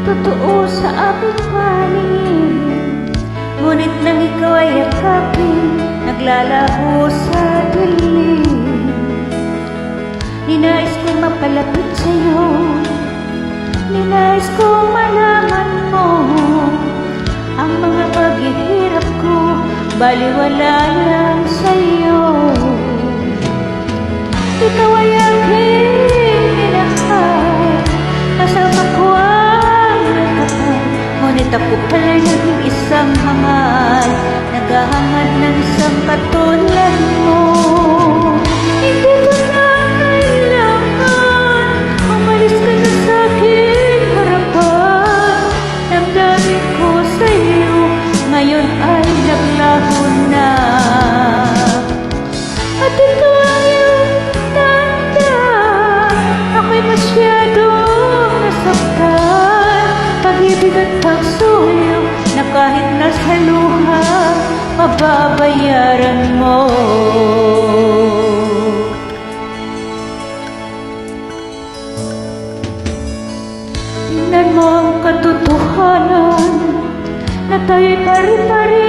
totoo sa aking paningin. Ngunit nang ikaw ay yakapin, naglalaho sa dilim. Ninais kong mapalapit sa'yo, ninais kong malaman mo ang mga paghihirap ko, baliwala lang sa'yo. Ikaw ay aking minahal, kasama ko ang nakapal. Ngunit ako pala'y naging isang hangal, naghahangad ng isang katulad mo. Hindi ko na kailangan umalis ka na sa aking harapan. Damdamin ko sa'yo, ngayon ay naglaho na. At ito ang iyong tanda, ako'y masyadong nasaktan. Pag-ibig at pagsuyo na kahit nasa luha, mababayaran mo. Tingnan mo ang katotohanan na tayo'y pari-pari